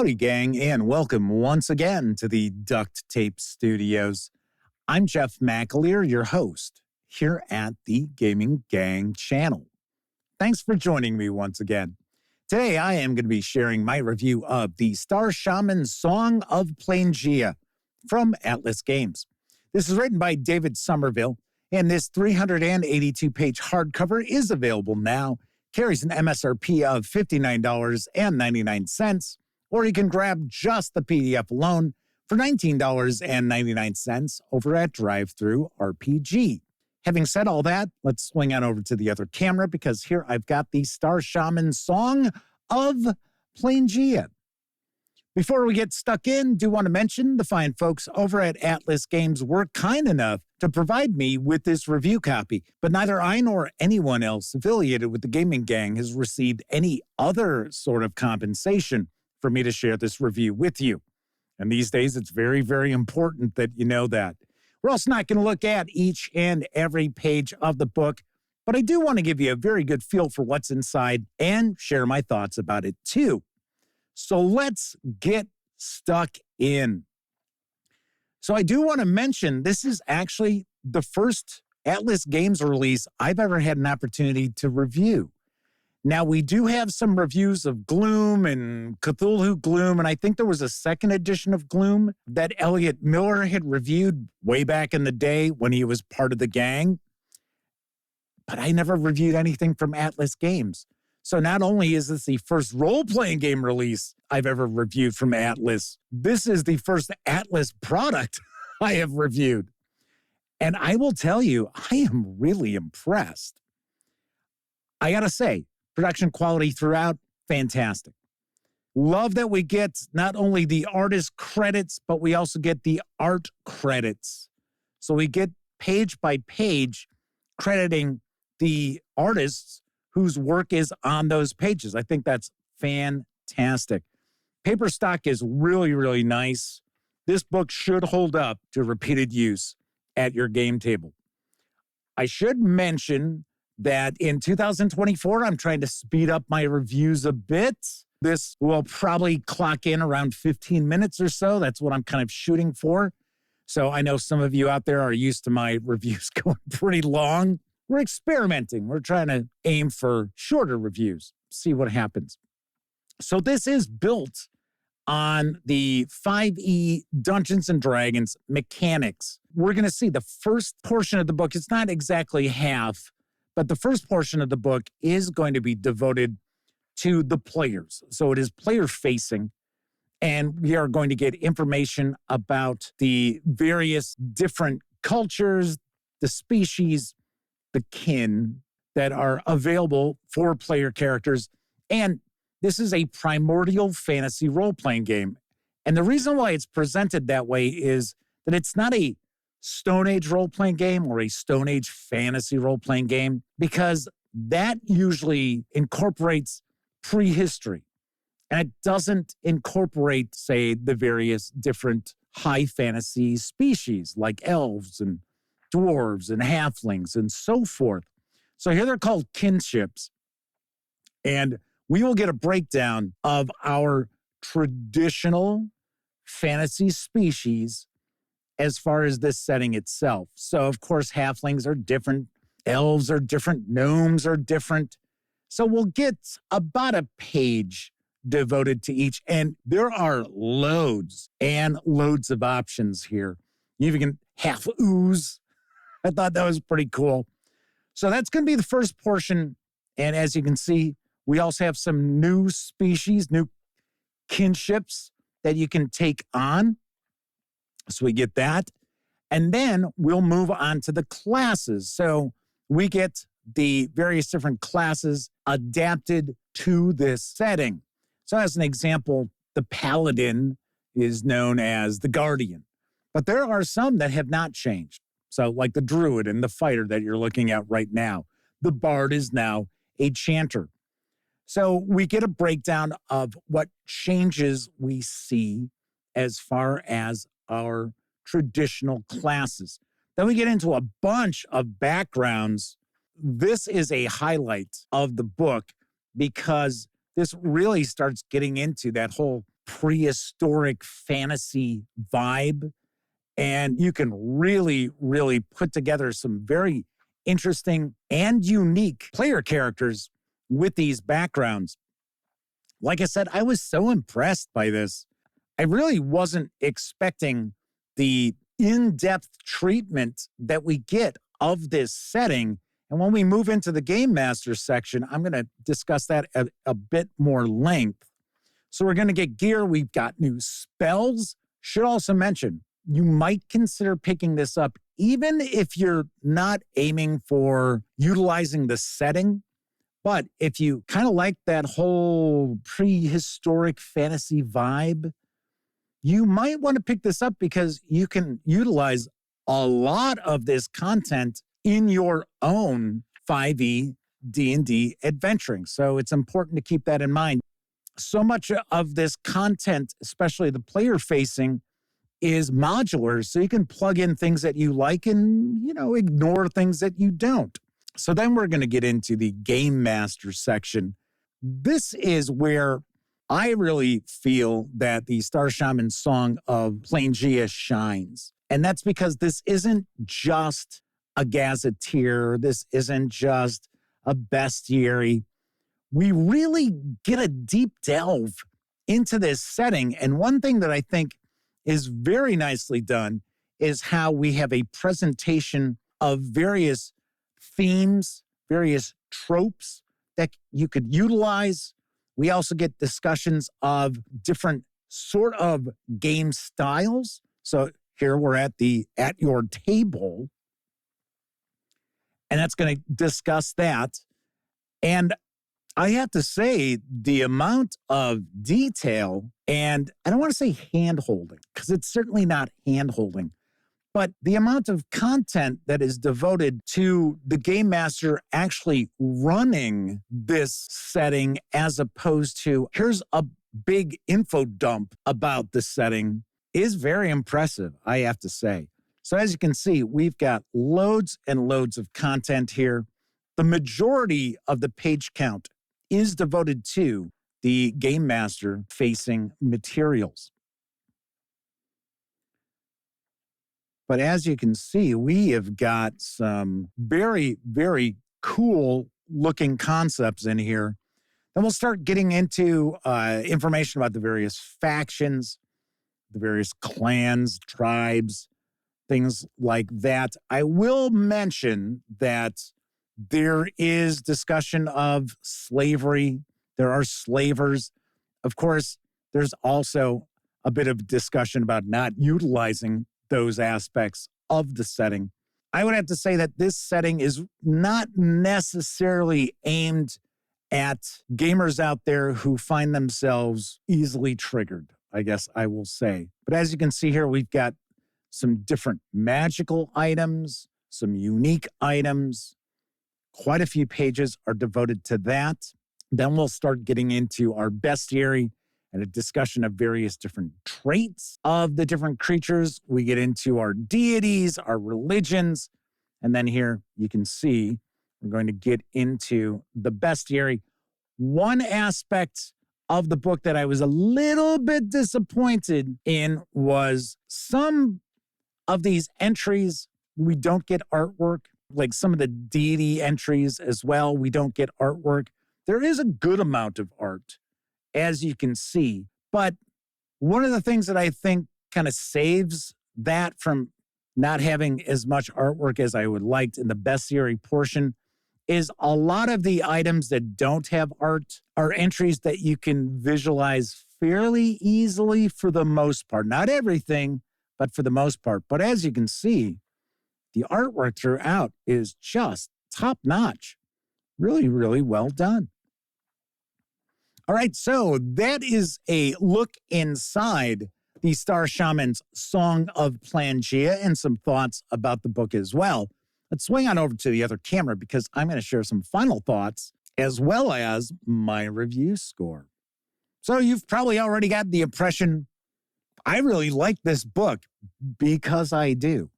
Howdy, gang, and welcome once again to the Duct Tape Studios. I'm Jeff McAleer, your host, here at the Gaming Gang channel. Thanks for joining me once again. Today, I am going to be sharing my review of the Star-Shaman Song of Planegea from Atlas Games. This is written by David Somerville, and this 382-page hardcover is available now. Carries an MSRP of $59.99, or you can grab just the PDF alone for $19.99 over at DriveThruRPG. Having said all that, let's swing on over to the other camera because here I've got the Star-Shaman Song of Planegea. Before we get stuck in, do want to mention the fine folks over at Atlas Games were kind enough to provide me with this review copy, but neither I nor anyone else affiliated with the Gaming Gang has received any other sort of compensation for me to share this review with you. And these days, it's very, very important that you know that. We're also not going to look at each and every page of the book, but I do want to give you a very good feel for what's inside and share my thoughts about it too. So let's get stuck in. So I do want to mention this is actually the first Atlas Games release I've ever had an opportunity to review. Now, we do have some reviews of Gloom and Cthulhu Gloom, and I think there was a second edition of Gloom that Elliot Miller had reviewed way back in the day when he was part of the gang. But I never reviewed anything from Atlas Games. So not only is this the first role-playing game release I've ever reviewed from Atlas, this is the first Atlas product I have reviewed. And I will tell you, I am really impressed. I gotta say, production quality throughout, fantastic. Love that we get not only the artist credits, but we also get the art credits. So we get page by page crediting the artists whose work is on those pages. I think that's fantastic. Paper stock is really, really nice. This book should hold up to repeated use at your game table. I should mention that in 2024, I'm trying to speed up my reviews a bit. This will probably clock in around 15 minutes or so. That's what I'm kind of shooting for. So I know some of you out there are used to my reviews going pretty long. We're experimenting. We're trying to aim for shorter reviews, see what happens. So this is built on the 5e Dungeons & Dragons mechanics. We're going to see the first portion of the book. It's not exactly half, but the first portion of the book is going to be devoted to the players. So it is player-facing, and we are going to get information about the various different cultures, the species, the kin that are available for player characters. And this is a primordial fantasy role-playing game. And the reason why it's presented that way is that it's not a Stone Age role-playing game or a Stone Age fantasy role-playing game, because that usually incorporates prehistory. And it doesn't incorporate, say, the various different high fantasy species like elves and dwarves and halflings and so forth. So here they're called kinships. And we will get a breakdown of our traditional fantasy species as far as this setting itself. So, of course, halflings are different, elves are different, gnomes are different. So we'll get about a page devoted to each. And there are loads and loads of options here. You even get half ooze. I thought that was pretty cool. So that's going to be the first portion. And as you can see, we also have some new species, new kinships that you can take on. So we get that. And then we'll move on to the classes. So we get the various different classes adapted to this setting. So as an example, the paladin is known as the guardian. But there are some that have not changed. So like the druid and the fighter that you're looking at right now. The bard is now a chanter. So we get a breakdown of what changes we see as far as our traditional classes. Then we get into a bunch of backgrounds. This is a highlight of the book because this really starts getting into that whole prehistoric fantasy vibe. And you can really, really put together some very interesting and unique player characters with these backgrounds. Like I said, I was so impressed by this. I really wasn't expecting the in-depth treatment that we get of this setting. And when we move into the Game Master section, I'm going to discuss that at a bit more length. So we're going to get gear. We've got new spells. Should also mention, you might consider picking this up even if you're not aiming for utilizing the setting. But if you kind of like that whole prehistoric fantasy vibe, you might want to pick this up because you can utilize a lot of this content in your own 5e D&D adventuring. So it's important to keep that in mind. So much of this content, especially the player-facing, is modular, so you can plug in things that you like and, ignore things that you don't. So then we're going to get into the Game Master section. This is where I really feel that the Star-Shaman Song of Planegea shines. And that's because this isn't just a gazetteer. This isn't just a bestiary. We really get a deep delve into this setting. And one thing that I think is very nicely done is how we have a presentation of various themes, various tropes that you could utilize. We also get discussions of different sort of game styles. So here we're at your table, and that's going to discuss that. And I have to say, the amount of detail, and I don't want to say hand-holding, because it's certainly not hand-holding, but the amount of content that is devoted to the Game Master actually running this setting as opposed to, here's a big info dump about the setting, is very impressive, I have to say. So as you can see, we've got loads and loads of content here. The majority of the page count is devoted to the Game Master facing materials. But as you can see, we have got some very, very cool looking concepts in here. Then we'll start getting into information about the various factions, the various clans, tribes, things like that. I will mention that there is discussion of slavery. There are slavers. Of course, there's also a bit of discussion about not utilizing those aspects of the setting. I would have to say that this setting is not necessarily aimed at gamers out there who find themselves easily triggered, I guess I will say. But as you can see here, we've got some different magical items, some unique items. Quite a few pages are devoted to that. Then we'll start getting into our bestiary and a discussion of various different traits of the different creatures. We get into our deities, our religions. And then here you can see we're going to get into the bestiary. One aspect of the book that I was a little bit disappointed in was some of these entries, we don't get artwork. Like some of the deity entries as well, we don't get artwork. There is a good amount of art, as you can see. But one of the things that I think kind of saves that from not having as much artwork as I would like in the bestiary portion is a lot of the items that don't have art are entries that you can visualize fairly easily for the most part. Not everything, but for the most part. But as you can see, the artwork throughout is just top-notch. Really, really well done. All right, so that is a look inside the Star-Shaman's Song of Planegea and some thoughts about the book as well. Let's swing on over to the other camera because I'm going to share some final thoughts as well as my review score. So you've probably already got the impression I really like this book because I do.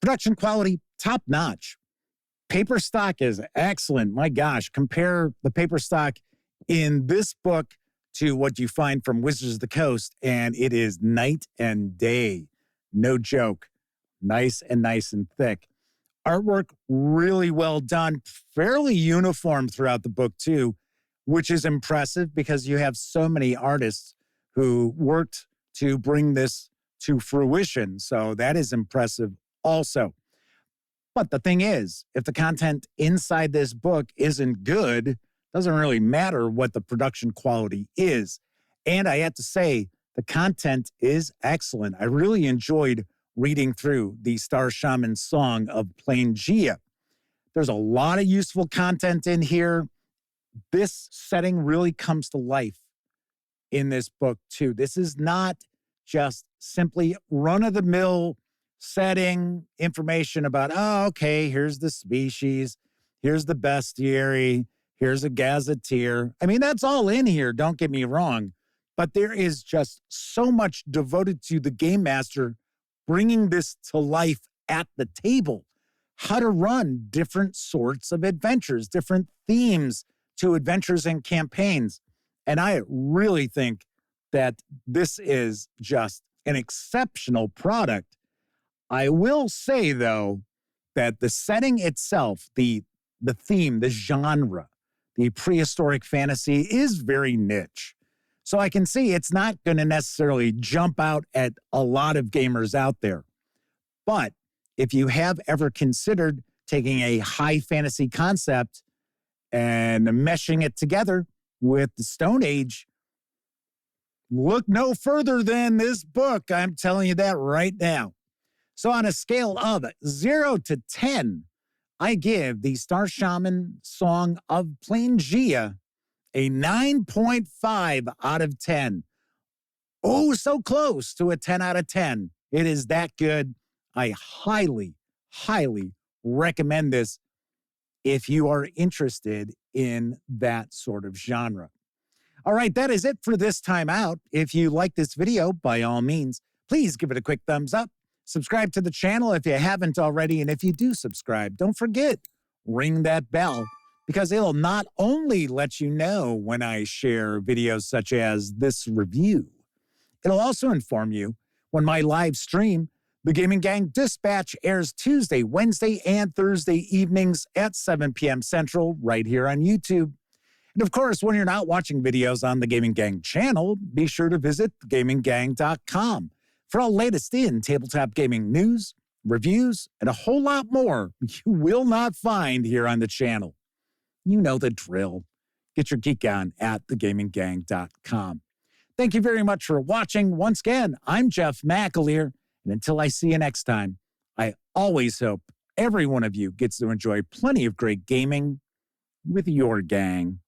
Production quality, top-notch. Paper stock is excellent. My gosh, compare the paper stock in this book to what you find from Wizards of the Coast, and it is night and day. No joke. Nice and thick. Artwork really well done, fairly uniform throughout the book too, which is impressive because you have so many artists who worked to bring this to fruition. So that is impressive also. But the thing is, if the content inside this book isn't good, it doesn't really matter what the production quality is. And I have to say, the content is excellent. I really enjoyed reading through the Star-Shaman Song of Planegea. There's a lot of useful content in here. This setting really comes to life in this book too. This is not just simply run-of-the-mill setting information about, oh, okay, here's the species, here's the bestiary, here's a gazetteer. I mean, that's all in here, don't get me wrong. But there is just so much devoted to the game master bringing this to life at the table. How to run different sorts of adventures, different themes to adventures and campaigns. And I really think that this is just an exceptional product. I will say, though, that the setting itself, the theme, the genre, the prehistoric fantasy is very niche. So I can see it's not going to necessarily jump out at a lot of gamers out there. But if you have ever considered taking a high fantasy concept and meshing it together with the Stone Age, look no further than this book. I'm telling you that right now. So on a scale of 0 to 10, I give the Star-Shaman Song of Planegea a 9.5 out of 10. Oh, so close to a 10 out of 10. It is that good. I highly, highly recommend this if you are interested in that sort of genre. All right, that is it for this time out. If you like this video, by all means, please give it a quick thumbs up. Subscribe to the channel if you haven't already. And if you do subscribe, don't forget, ring that bell, because it'll not only let you know when I share videos such as this review, it'll also inform you when my live stream, The Gaming Gang Dispatch, airs Tuesday, Wednesday, and Thursday evenings at 7 p.m. Central right here on YouTube. And of course, when you're not watching videos on the Gaming Gang channel, be sure to visit thegaminggang.com for all latest in tabletop gaming news, reviews, and a whole lot more you will not find here on the channel. You know the drill. Get your geek on at thegaminggang.com. Thank you very much for watching. Once again, I'm Jeff McAleer, and until I see you next time, I always hope every one of you gets to enjoy plenty of great gaming with your gang.